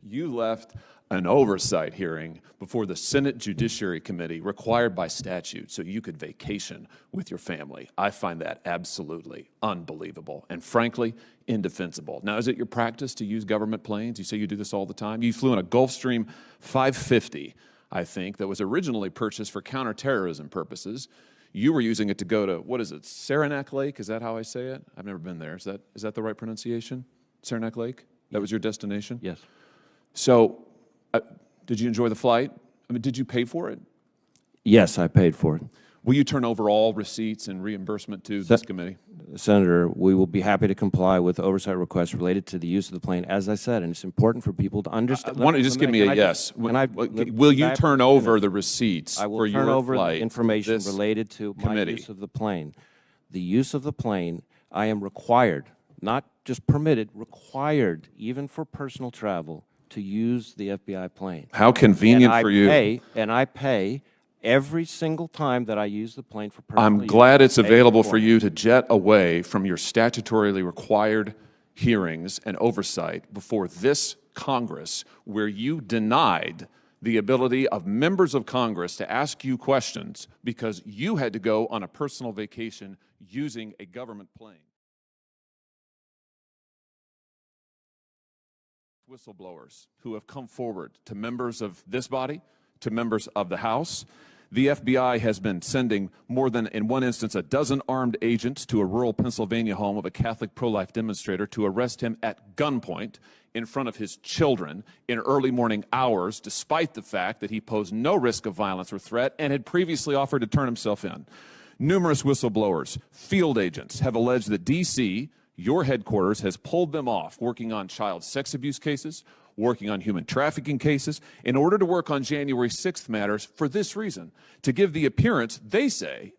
You left an oversight hearing before the Senate Judiciary Committee required by statute so you could vacation with your family. I find that absolutely unbelievable and, frankly, indefensible. Now, is it your practice to use government planes? You say you do this all the time. You flew in a Gulfstream 550, I think, that was originally purchased for counterterrorism purposes. You were using it to go to, what is it, Saranac Lake? Is that how I say it? I've never been there. Is that the right pronunciation? Saranac Lake? That was your destination? Yes. So, did you enjoy the flight? I mean, did you pay for it? Yes, I paid for it. Will you turn over all receipts and reimbursement to this committee? Senator, we will be happy to comply with oversight requests related to the use of the plane, as I said, and it's important for people to understand. Why don't you just give me a yes? Will you turn over the receipts for your flight? I will turn over the information related to my committee? Use of the plane. The use of the plane, I am required, not just permitted, required, even for personal travel, to use the FBI plane. How convenient for you. And I pay every single time that I use the plane for personal use. I'm glad it's available for you to jet away from your statutorily required hearings and oversight before this Congress, where you denied the ability of members of Congress to ask you questions because you had to go on a personal vacation using a government plane. Whistleblowers who have come forward to members of this body, to members of the House. The FBI has been sending more than, in one instance, a dozen armed agents to a rural Pennsylvania home of a Catholic pro-life demonstrator to arrest him at gunpoint in front of his children in early morning hours, despite the fact that he posed no risk of violence or threat and had previously offered to turn himself in. Numerous whistleblowers, field agents, have alleged that D.C., your headquarters, has pulled them off working on child sex abuse cases, working on human trafficking cases, in order to work on January 6th matters for this reason, to give the appearance, they say,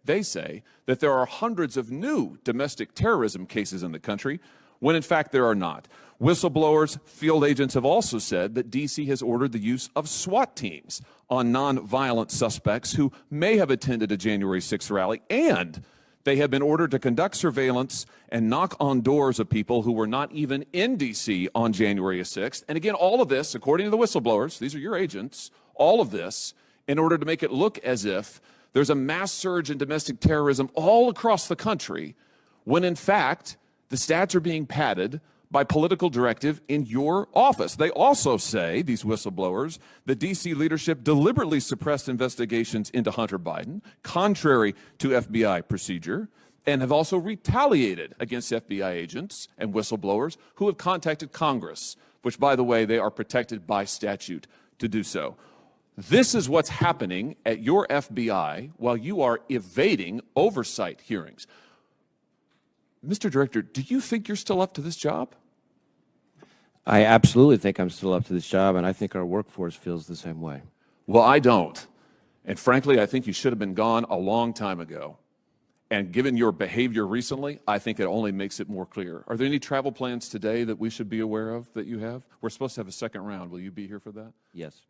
that there are hundreds of new domestic terrorism cases in the country, when in fact there are not. Whistleblowers, field agents have also said that D.C. has ordered the use of SWAT teams on nonviolent suspects who may have attended a January 6th rally, and they have been ordered to conduct surveillance and knock on doors of people who were not even in D.C. on January 6th. And again, all of this, according to the whistleblowers, these are your agents, all of this in order to make it look as if there's a mass surge in domestic terrorism all across the country, when in fact the stats are being padded by political directive in your office. They also say, these whistleblowers, the D.C. leadership deliberately suppressed investigations into Hunter Biden, contrary to FBI procedure, and have also retaliated against FBI agents and whistleblowers who have contacted Congress, which, by the way, they are protected by statute to do so. This is what's happening at your FBI while you are evading oversight hearings. Mr. Director, do you think you're still up to this job? I absolutely think I'm still up to this job, and I think our workforce feels the same way. Well, I don't. And frankly, I think you should have been gone a long time ago. And given your behavior recently, I think it only makes it more clear. Are there any travel plans today that we should be aware of that you have? We're supposed to have a second round. Will you be here for that? Yes.